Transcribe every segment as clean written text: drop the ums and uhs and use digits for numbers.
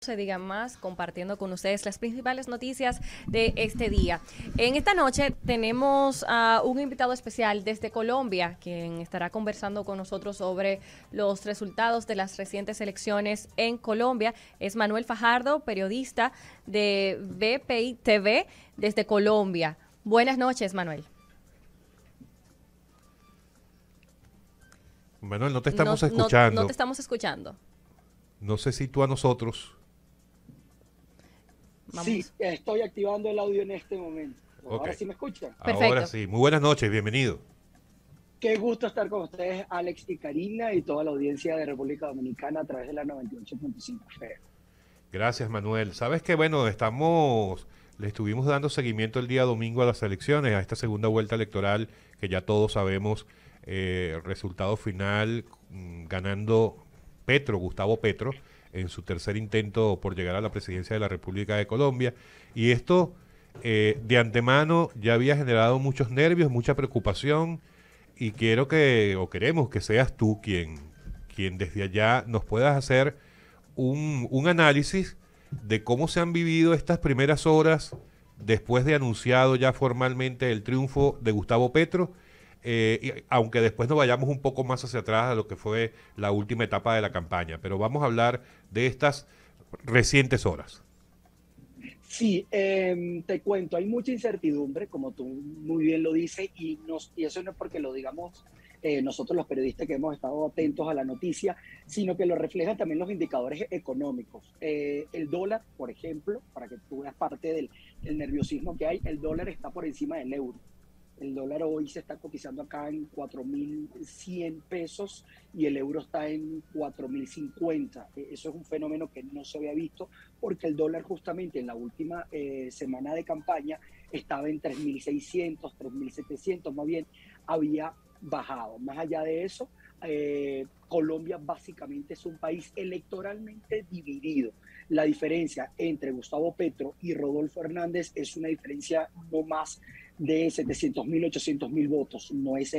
Se diga más, compartiendo con ustedes las principales noticias de este día. En esta noche tenemos a un invitado especial desde Colombia, quien estará conversando con nosotros sobre los resultados de las recientes elecciones en Colombia. Es Manuel Fajardo, periodista de BPI TV desde Colombia. Buenas noches, Manuel. Manuel, no te No, estamos no te escuchando. estamos escuchando. No sé si tú a nosotros. Sí, Vamos. estoy activando el audio en este momento. Ok, Ahora sí me escuchan. ahora Perfecto. sí. Muy buenas noches, bienvenido. Qué gusto estar con ustedes, Alex y Karina, y toda la audiencia de República Dominicana a través de la 98.5 FM. Gracias, Manuel. Sabes que, bueno, le estuvimos dando seguimiento el día domingo a las elecciones, a esta segunda vuelta electoral que ya todos sabemos, el resultado final ganando Gustavo Petro, en su tercer intento por llegar a la presidencia de la República de Colombia. Y esto, de antemano, ya había generado muchos nervios, mucha preocupación, y queremos que seas tú quien desde allá nos puedas hacer un análisis de cómo se han vivido estas primeras horas después de anunciado ya formalmente el triunfo de Gustavo Petro, aunque después nos vayamos un poco más hacia atrás a lo que fue la última etapa de la campaña. Pero vamos a hablar de estas recientes horas. Sí, te cuento, hay mucha incertidumbre, como tú muy bien lo dices, y eso no es porque lo digamos nosotros los periodistas que hemos estado atentos a la noticia, sino que lo reflejan también los indicadores económicos. El dólar, por ejemplo, para que tú veas parte del nerviosismo que hay, el dólar está por encima del euro. El dólar hoy se está cotizando acá en 4.100 pesos y el euro está en 4.050. Eso es un fenómeno que no se había visto porque el dólar justamente en la última semana de campaña estaba en 3.600, 3.700, más bien había bajado. Más allá de eso, Colombia básicamente es un país electoralmente dividido. La diferencia entre Gustavo Petro y Rodolfo Hernández es una diferencia no más de 700.000, 800.000 votos. No es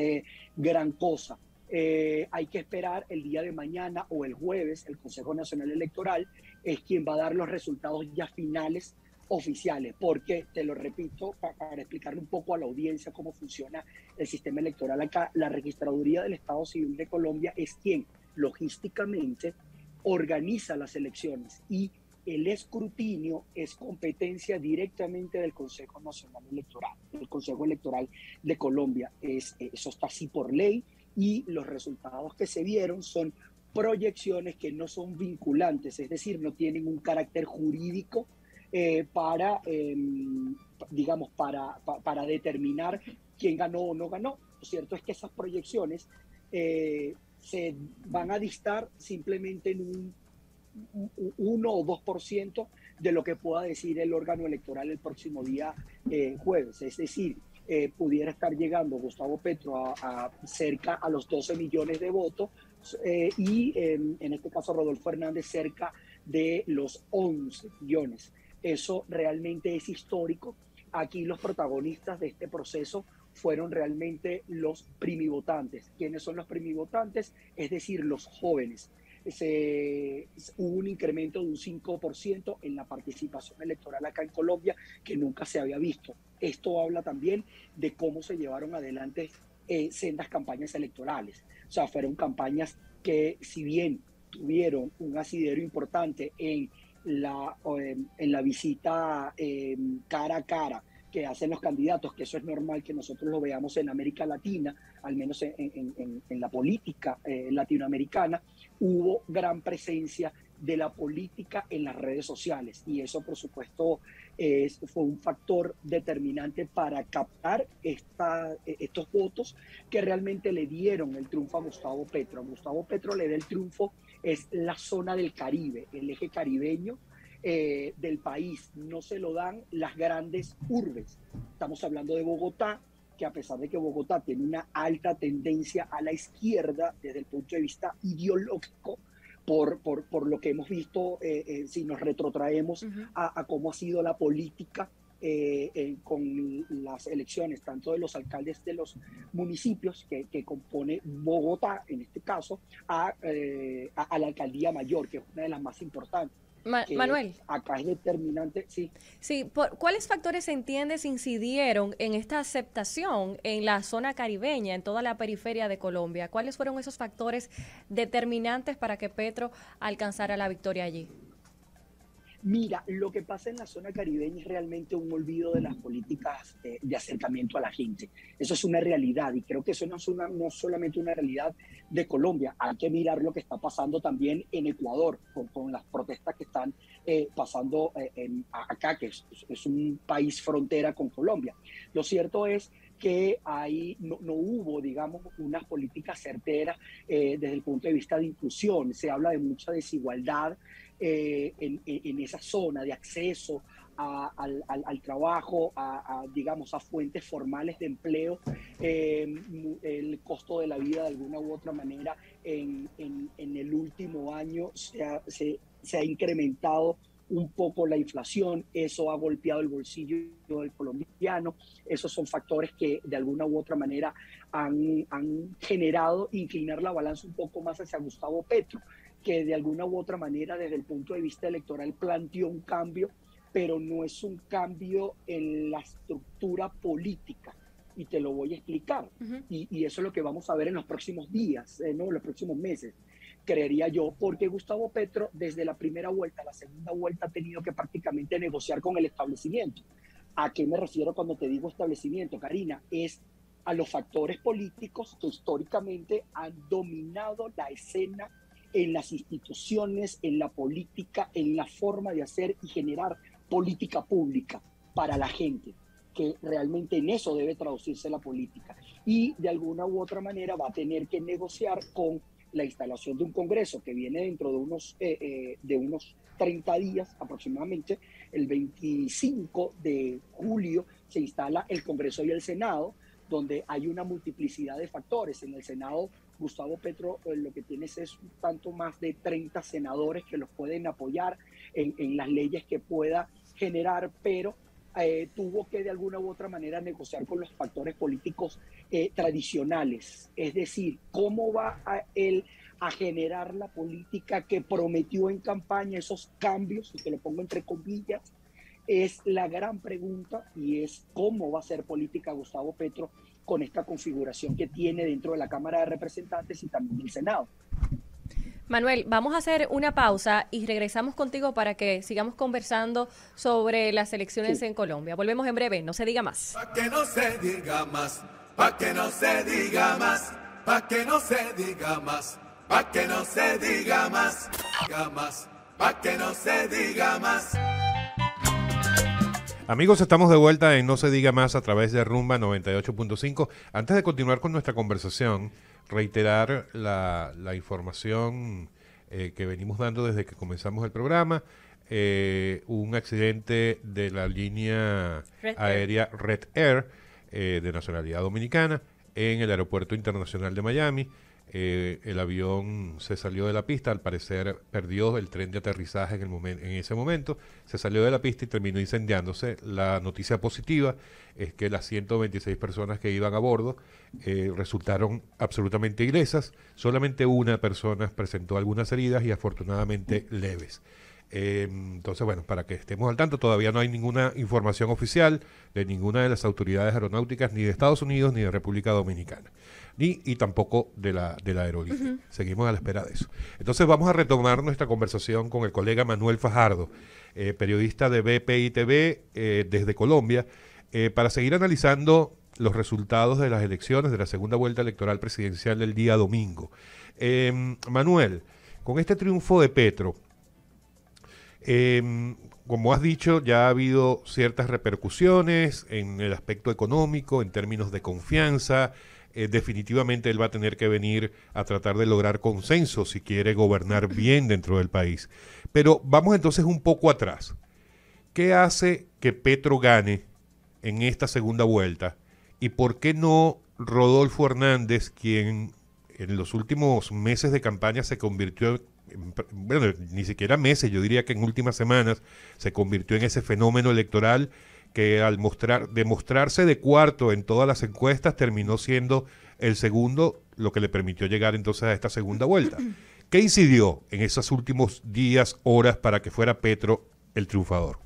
gran cosa. Hay que esperar el día de mañana o el jueves. El Consejo Nacional Electoral es quien va a dar los resultados ya finales oficiales, porque, te lo repito, para explicarle un poco a la audiencia cómo funciona el sistema electoral acá, la Registraduría del Estado Civil de Colombia es quien logísticamente organiza las elecciones y el escrutinio es competencia directamente del Consejo Nacional Electoral. El Consejo Electoral de Colombia, eso está así por ley, y los resultados que se vieron son proyecciones que no son vinculantes, es decir, no tienen un carácter jurídico digamos, para determinar quién ganó o no ganó. Lo cierto es que esas proyecciones se van a distar simplemente en un 1 o 2% de lo que pueda decir el órgano electoral el próximo día jueves. Es decir, pudiera estar llegando Gustavo Petro a cerca a los 12 millones de votos y en este caso Rodolfo Hernández cerca de los 11 millones. Eso realmente es histórico. Aquí los protagonistas de este proceso fueron realmente los primivotantes. ¿Quiénes son los primivotantes? Es decir, los jóvenes. Hubo un incremento de un 5% en la participación electoral acá en Colombia que nunca se había visto. Esto habla también de cómo se llevaron adelante sendas campañas electorales. O sea, fueron campañas que, si bien tuvieron un asidero importante en la visita cara a cara que hacen los candidatos, que eso es normal que nosotros lo veamos en América Latina, al menos en la política latinoamericana, hubo gran presencia de la política en las redes sociales y eso por supuesto fue un factor determinante para captar estos votos que realmente le dieron el triunfo a Gustavo Petro. A Gustavo Petro le da el triunfo, es la zona del Caribe, el eje caribeño del país, no se lo dan las grandes urbes. Estamos hablando de Bogotá, que a pesar de que Bogotá tiene una alta tendencia a la izquierda desde el punto de vista ideológico, por lo que hemos visto, si nos retrotraemos a cómo ha sido la política con las elecciones, tanto de los alcaldes de los municipios que compone Bogotá, en este caso, a la alcaldía mayor, que es una de las más importantes. que Manuel. acá es determinante, sí. Sí, ¿cuáles factores entiendes incidieron en esta aceptación en la zona caribeña, en toda la periferia de Colombia? ¿Cuáles fueron esos factores determinantes para que Petro alcanzara la victoria allí? Mira, lo que pasa en la zona caribeña es realmente un olvido de las políticas de acercamiento a la gente. Eso es una realidad y creo que eso no es solamente una realidad de Colombia. Hay que mirar lo que está pasando también en Ecuador con las protestas que están pasando acá, que es un país frontera con Colombia. Lo cierto es que ahí no hubo, digamos, unas políticas certeras desde el punto de vista de inclusión. Se habla de mucha desigualdad en esa zona de acceso al trabajo, digamos, a fuentes formales de empleo, el costo de la vida de alguna u otra manera en el último año se ha incrementado un poco la inflación, eso ha golpeado el bolsillo del colombiano, esos son factores que de alguna u otra manera han generado inclinar la balanza un poco más hacia Gustavo Petro, que de alguna u otra manera desde el punto de vista electoral planteó un cambio, pero no es un cambio en la estructura política. Y te lo voy a explicar. Y eso es lo que vamos a ver en los próximos días, ¿no? En los próximos meses, creería yo, porque Gustavo Petro desde la primera vuelta a la segunda vuelta ha tenido que prácticamente negociar con el establecimiento. ¿A qué me refiero cuando te digo establecimiento, Karina? Es a los factores políticos que históricamente han dominado la escena en las instituciones, en la política, en la forma de hacer y generar política pública para la gente, que realmente en eso debe traducirse la política. Y de alguna u otra manera va a tener que negociar con la instalación de un Congreso que viene dentro de unos 30 días aproximadamente. El 25 de julio se instala el Congreso y el Senado, donde hay una multiplicidad de factores. En el Senado, Gustavo Petro lo que tiene es un tanto más de 30 senadores que los pueden apoyar en las leyes que pueda generar, pero tuvo que de alguna u otra manera negociar con los factores políticos tradicionales. Es decir, ¿cómo va él a generar la política que prometió en campaña, esos cambios, y que lo pongo entre comillas? Es la gran pregunta, y es cómo va a ser política Gustavo Petro con esta configuración que tiene dentro de la Cámara de Representantes y también del Senado. Manuel, vamos a hacer una pausa y regresamos contigo para que sigamos conversando sobre las elecciones en Colombia. Volvemos en breve, no se diga más. Pa' que no se diga más, pa' que no se diga más, pa' que no se diga más, pa' que no se diga más, pa' que no se diga más. Amigos, estamos de vuelta en No se diga más a través de Rumba 98.5. Antes de continuar con nuestra conversación, reiterar la información que venimos dando desde que comenzamos el programa. Un accidente de la línea aérea Red Air de nacionalidad dominicana en el Aeropuerto Internacional de Miami. El avión se salió de la pista, al parecer perdió el tren de aterrizaje en ese momento, se salió de la pista y terminó incendiándose. La noticia positiva es que las 126 personas que iban a bordo resultaron absolutamente ilesas. Solamente una persona presentó algunas heridas y afortunadamente leves. Entonces, bueno, para que estemos al tanto, todavía no hay ninguna información oficial de ninguna de las autoridades aeronáuticas, ni de Estados Unidos ni de República Dominicana, y tampoco de la aerolínea. Seguimos a la espera de eso. Entonces vamos a retomar nuestra conversación con el colega Manuel Fajardo, periodista de BPI TV desde Colombia, para seguir analizando los resultados de las elecciones de la segunda vuelta electoral presidencial del día domingo. Manuel, con este triunfo de Petro, como has dicho, ya ha habido ciertas repercusiones en el aspecto económico, en términos de confianza. Definitivamente él va a tener que venir a tratar de lograr consenso si quiere gobernar bien dentro del país. Pero vamos entonces un poco atrás. ¿Qué hace que Petro gane en esta segunda vuelta? ¿Y por qué no Rodolfo Hernández, quien en los últimos meses de campaña se convirtió bueno, ni siquiera meses, yo diría que en últimas semanas se convirtió en ese fenómeno electoral que al demostrarse de cuarto en todas las encuestas terminó siendo el segundo, lo que le permitió llegar entonces a esta segunda vuelta? ¿Qué incidió en esos últimos días, horas, para que fuera Petro el triunfador?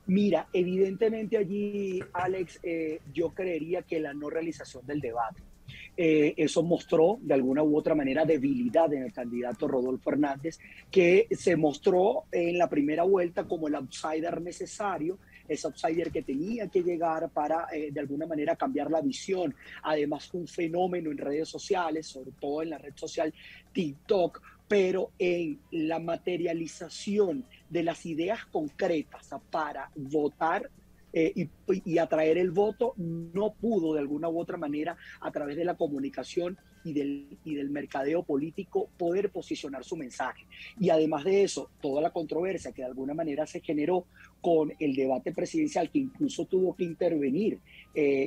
Mira, evidentemente allí, Alex, yo creería que la no realización del debate. Eso mostró de alguna u otra manera debilidad en el candidato Rodolfo Hernández, que se mostró en la primera vuelta como el outsider necesario, ese outsider que tenía que llegar para de alguna manera cambiar la visión. Además fue un fenómeno en redes sociales, sobre todo en la red social TikTok, pero en la materialización de las ideas concretas para votar y atraer el voto, no pudo de alguna u otra manera a través de la comunicación y del mercadeo político poder posicionar su mensaje. Y además de eso, toda la controversia que de alguna manera se generó con el debate presidencial, que incluso tuvo que intervenir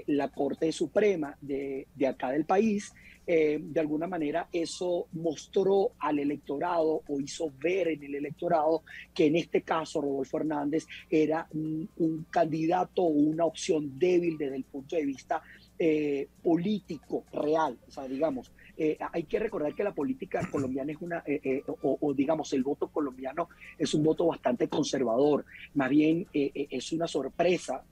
la Corte Suprema de acá del país, de alguna manera eso mostró al electorado o hizo ver en el electorado que en este caso Rodolfo Hernández era un candidato o una opción débil desde el punto de vista político real. O sea, digamos, hay que recordar que la política colombiana es o digamos el voto colombiano es un voto bastante conservador, más bien es una sorpresa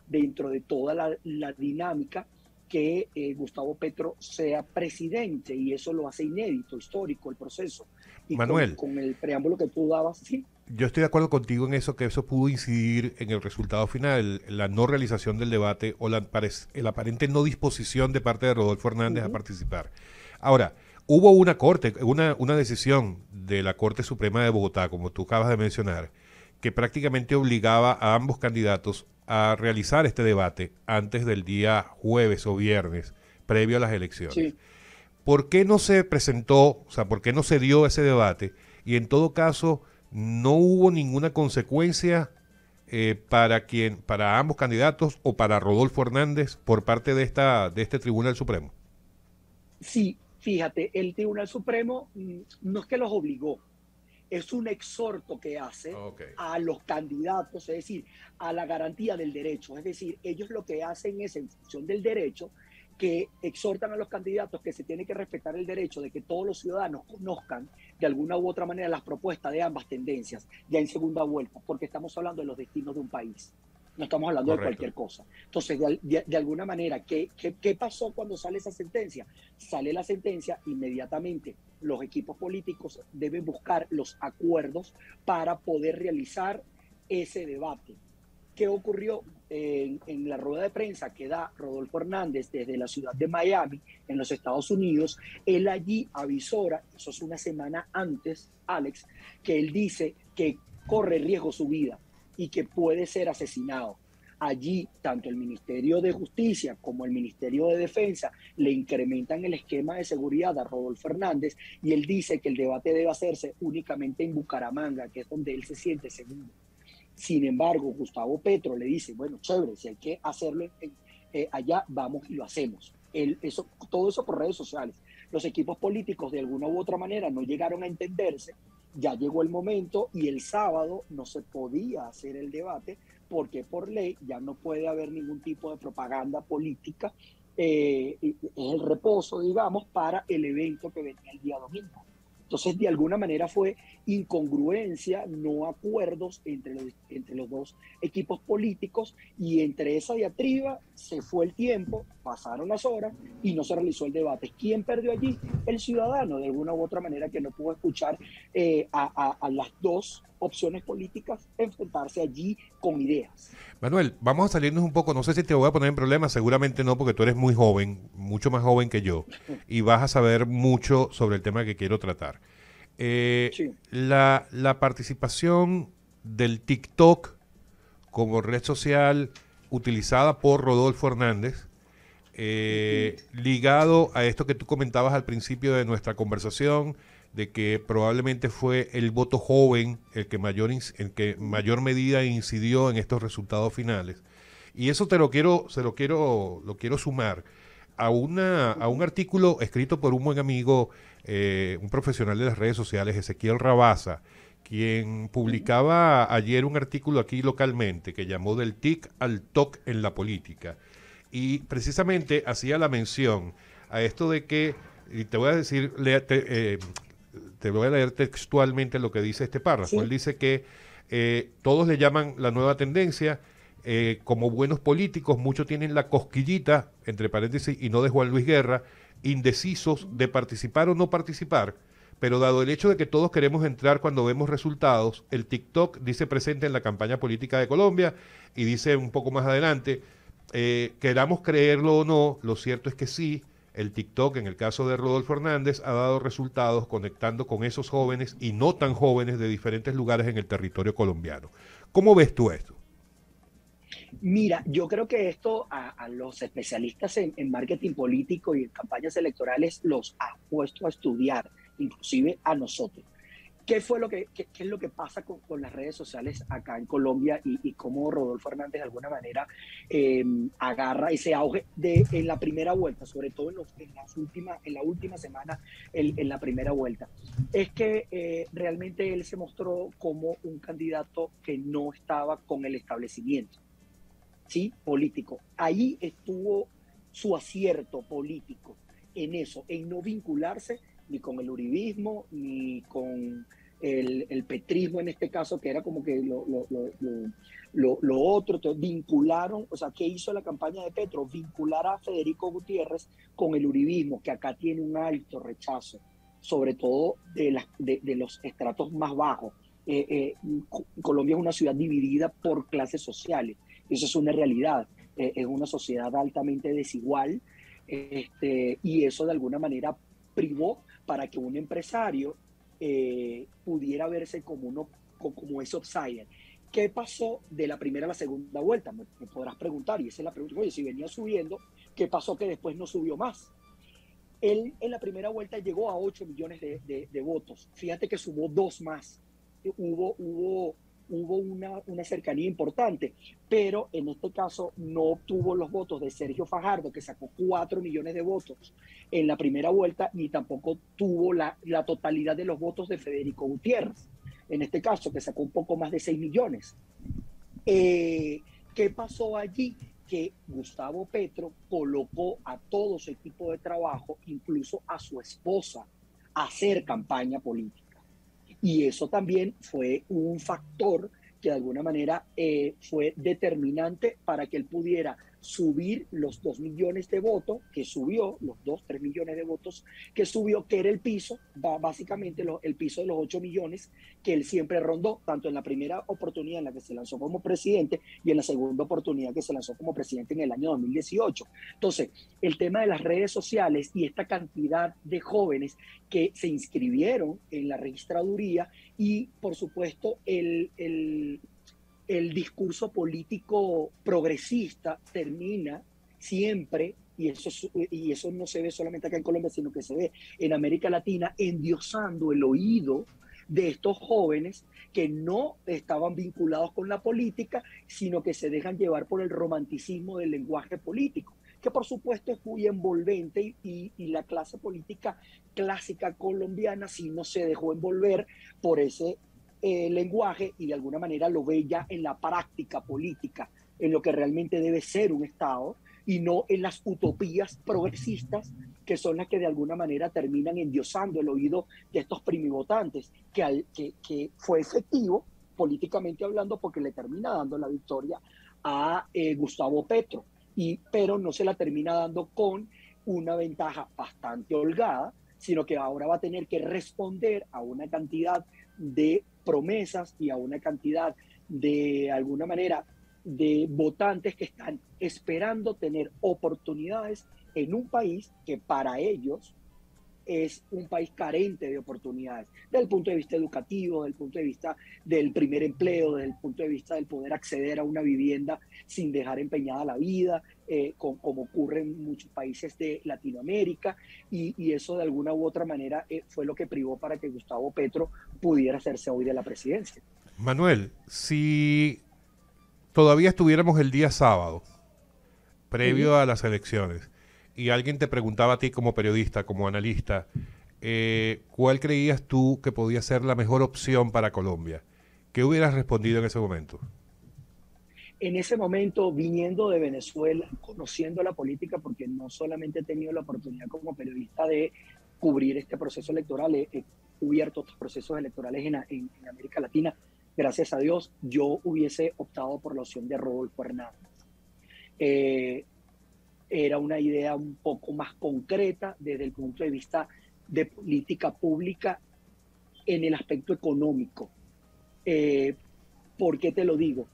dentro de toda la dinámica que Gustavo Petro sea presidente, y eso lo hace inédito, histórico el proceso. Y Manuel, con el preámbulo que tú dabas, sí. Yo estoy de acuerdo contigo en eso, que eso pudo incidir en el resultado final, la no realización del debate o el aparente no disposición de parte de Rodolfo Hernández a participar. Ahora, hubo una decisión de la Corte Suprema de Bogotá, como tú acabas de mencionar, que prácticamente obligaba a ambos candidatos a realizar este debate antes del día jueves o viernes, previo a las elecciones. Sí. ¿Por qué no se presentó, o sea, por qué no se dio ese debate? Y en todo caso, no hubo ninguna consecuencia para ambos candidatos o para Rodolfo Hernández por parte de este Tribunal Supremo. Sí, fíjate, el Tribunal Supremo no es que los obligó, es un exhorto que hace a los candidatos, es decir, a la garantía del derecho. Es decir, ellos lo que hacen es, en función del derecho, que exhortan a los candidatos que se tiene que respetar el derecho de que todos los ciudadanos conozcan de alguna u otra manera las propuestas de ambas tendencias ya en segunda vuelta, porque estamos hablando de los destinos de un país. No estamos hablando de cualquier cosa. Entonces, de alguna manera, ¿qué pasó cuando sale esa sentencia? Sale la sentencia, inmediatamente los equipos políticos deben buscar los acuerdos para poder realizar ese debate. ¿Qué ocurrió en la rueda de prensa que da Rodolfo Hernández desde la ciudad de Miami, en los Estados Unidos? Él allí avisora, eso es una semana antes, Alex, que él dice que corre riesgo su vida y que puede ser asesinado. Allí, tanto el Ministerio de Justicia como el Ministerio de Defensa le incrementan el esquema de seguridad a Rodolfo Hernández, y él dice que el debate debe hacerse únicamente en Bucaramanga, que es donde él se siente seguro. Sin embargo, Gustavo Petro le dice, bueno, chévere, si hay que hacerlo allá, vamos y lo hacemos. Todo eso por redes sociales. Los equipos políticos de alguna u otra manera no llegaron a entenderse. Ya llegó el momento y el sábado no se podía hacer el debate porque por ley ya no puede haber ningún tipo de propaganda política. Es el reposo, digamos, para el evento que venía el día domingo. Entonces, de alguna manera fue incongruencia, no acuerdos entre los dos equipos políticos, y entre esa diatriba se fue el tiempo, pasaron las horas y no se realizó el debate. ¿Quién perdió allí? El ciudadano, de alguna u otra manera, que no pudo escuchar a las dos opciones políticas enfrentarse allí con ideas. Manuel, vamos a salirnos un poco, no sé si te voy a poner en problemas, seguramente no, porque tú eres muy joven, mucho más joven que yo, y vas a saber mucho sobre el tema que quiero tratar. Sí. La participación del TikTok como red social utilizada por Rodolfo Hernández, ligado a esto que tú comentabas al principio de nuestra conversación, de que probablemente fue el voto joven el que mayor medida incidió en estos resultados finales. Y eso lo quiero sumar a un artículo escrito por un buen amigo, un profesional de las redes sociales, Ezequiel Rabasa, quien publicaba ayer un artículo aquí localmente que llamó Del TIC al TOC en la política. Y precisamente hacía la mención a esto de que y te voy a decir, te voy a leer textualmente lo que dice este párrafo. Sí. Él dice que todos le llaman la nueva tendencia, como buenos políticos, muchos tienen la cosquillita, entre paréntesis, y no de Juan Luis Guerra, indecisos de participar o no participar, pero dado el hecho de que todos queremos entrar cuando vemos resultados, el TikTok dice presente en la campaña política de Colombia y dice un poco más adelante, queramos creerlo o no, lo cierto es que sí, el TikTok, en el caso de Rodolfo Hernández, ha dado resultados conectando con esos jóvenes y no tan jóvenes de diferentes lugares en el territorio colombiano. ¿Cómo ves tú esto? Mira, yo creo que esto a los especialistas en marketing político y en campañas electorales los ha puesto a estudiar, inclusive a nosotros. ¿Qué es lo que pasa con las redes sociales acá en Colombia y cómo Rodolfo Hernández de alguna manera agarra ese auge en la primera vuelta, sobre todo en la última semana, en la primera vuelta? Es que realmente él se mostró como un candidato que no estaba con el establecimiento, ¿sí? Político. Ahí estuvo su acierto político en eso, en no vincularse ni con el uribismo, ni con el petrismo en este caso, que era como que lo otro. Entonces, vincularon, o sea, ¿qué hizo la campaña de Petro? Vincular a Federico Gutiérrez con el uribismo, que acá tiene un alto rechazo, sobre todo de los estratos más bajos. Colombia es una ciudad dividida por clases sociales, eso es una realidad, es una sociedad altamente desigual, y eso de alguna manera privó para que un empresario pudiera verse como ese outsider. ¿Qué pasó de la primera a la segunda vuelta? Me podrás preguntar, y esa es la pregunta. Oye, si venía subiendo, ¿qué pasó que después no subió más? Él en la primera vuelta llegó a 8 millones de votos. Fíjate que sumó 2 más. Hubo una cercanía importante, pero en este caso no obtuvo los votos de Sergio Fajardo, que sacó 4 millones de votos en la primera vuelta, ni tampoco tuvo la totalidad de los votos de Federico Gutiérrez, en este caso, que sacó un poco más de 6 millones. ¿Qué pasó allí? Que Gustavo Petro colocó a todo su equipo de trabajo, incluso a su esposa, a hacer campaña política. Y eso también fue un factor que de alguna manera fue determinante para que él pudiera subir los 2 millones de votos, que subió, los 3 millones de votos que subió, que era el piso, básicamente el piso de los 8 millones que él siempre rondó, tanto en la primera oportunidad en la que se lanzó como presidente y en la segunda oportunidad que se lanzó como presidente en el año 2018. Entonces, el tema de las redes sociales y esta cantidad de jóvenes que se inscribieron en la registraduría y, por supuesto, el discurso político progresista termina siempre, y eso no se ve solamente acá en Colombia, sino que se ve en América Latina, endiosando el oído de estos jóvenes que no estaban vinculados con la política, sino que se dejan llevar por el romanticismo del lenguaje político, que por supuesto es muy envolvente y la clase política clásica colombiana sí no se dejó envolver por ese lenguaje y de alguna manera lo ve ya en la práctica política, en lo que realmente debe ser un Estado y no en las utopías progresistas que son las que de alguna manera terminan endiosando el oído de estos primivotantes, que fue efectivo políticamente hablando porque le termina dando la victoria a Gustavo Petro, pero no se la termina dando con una ventaja bastante holgada, sino que ahora va a tener que responder a una cantidad de promesas y a una cantidad de alguna manera de votantes que están esperando tener oportunidades en un país que para ellos es un país carente de oportunidades, desde el punto de vista educativo, desde el punto de vista del primer empleo, desde el punto de vista del poder acceder a una vivienda sin dejar empeñada la vida, como ocurre en muchos países de Latinoamérica, y eso de alguna u otra manera fue lo que privó para que Gustavo Petro pudiera hacerse hoy de la presidencia. Manuel, si todavía estuviéramos el día sábado, previo a las elecciones, y alguien te preguntaba a ti como periodista, como analista, ¿cuál creías tú que podía ser la mejor opción para Colombia? ¿Qué hubieras respondido en ese momento? En ese momento, viniendo de Venezuela, conociendo la política, porque no solamente he tenido la oportunidad como periodista de cubrir este proceso electoral. He cubierto otros procesos electorales en América Latina. Gracias a Dios, yo hubiese optado por la opción de Rodolfo Hernández. Era una idea un poco más concreta desde el punto de vista de política pública en el aspecto económico. ¿Por qué te lo digo?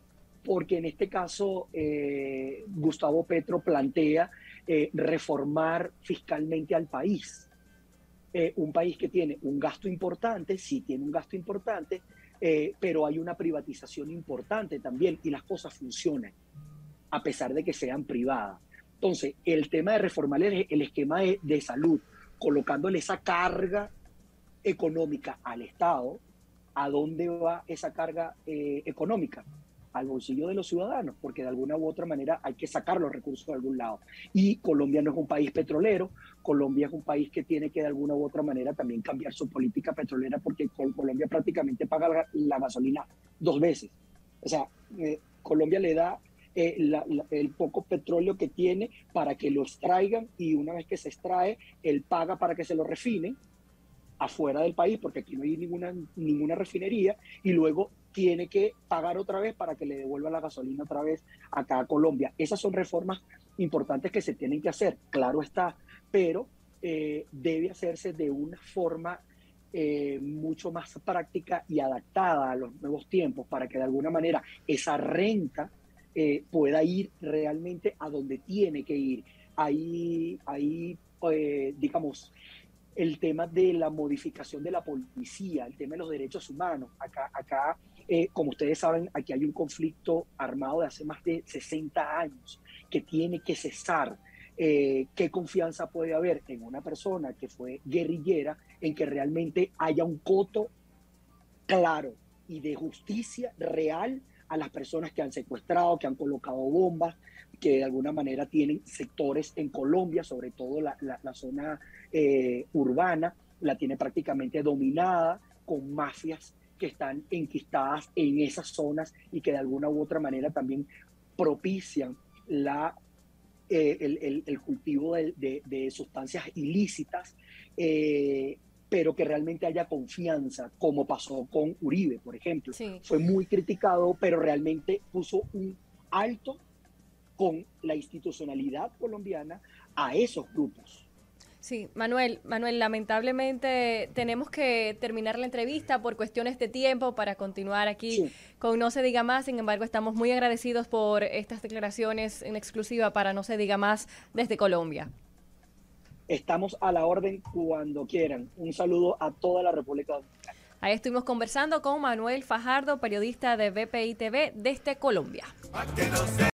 Porque en este caso Gustavo Petro plantea reformar fiscalmente al país. Un país que tiene un gasto importante, sí tiene un gasto importante, pero hay una privatización importante también y las cosas funcionan, a pesar de que sean privadas. Entonces, el tema de reformar el esquema de salud, colocándole esa carga económica al Estado, ¿a dónde va esa carga económica? Al bolsillo de los ciudadanos, porque de alguna u otra manera hay que sacar los recursos de algún lado. Y Colombia no es un país petrolero, Colombia es un país que tiene que de alguna u otra manera también cambiar su política petrolera, porque Colombia prácticamente paga la gasolina 2 veces. O sea, Colombia le da el poco petróleo que tiene para que lo extraigan, y una vez que se extrae, él paga para que se lo refinen afuera del país, porque aquí no hay ninguna refinería, y luego tiene que pagar otra vez para que le devuelva la gasolina otra vez acá a Colombia. Esas son reformas importantes que se tienen que hacer, claro está, pero debe hacerse de una forma mucho más práctica y adaptada a los nuevos tiempos, para que de alguna manera esa renta pueda ir realmente a donde tiene que ir. Ahí digamos, el tema de la modificación de la policía, el tema de los derechos humanos. Acá como ustedes saben, aquí hay un conflicto armado de hace más de 60 años que tiene que cesar. ¿Qué confianza puede haber en una persona que fue guerrillera en que realmente haya un coto claro y de justicia real a las personas que han secuestrado, que han colocado bombas, que de alguna manera tienen sectores en Colombia, sobre todo la zona urbana, la tiene prácticamente dominada con mafias que están enquistadas en esas zonas y que de alguna u otra manera también propician el cultivo de sustancias ilícitas, pero que realmente haya confianza, como pasó con Uribe, por ejemplo. Sí. Fue muy criticado, pero realmente puso un alto con la institucionalidad colombiana a esos grupos. Sí, Manuel, lamentablemente tenemos que terminar la entrevista por cuestiones de tiempo para continuar aquí con No Se Diga Más. Sin embargo, estamos muy agradecidos por estas declaraciones en exclusiva para No Se Diga Más desde Colombia. Estamos a la orden cuando quieran. Un saludo a toda la República Dominicana. Ahí estuvimos conversando con Manuel Fajardo, periodista de BPI TV desde Colombia.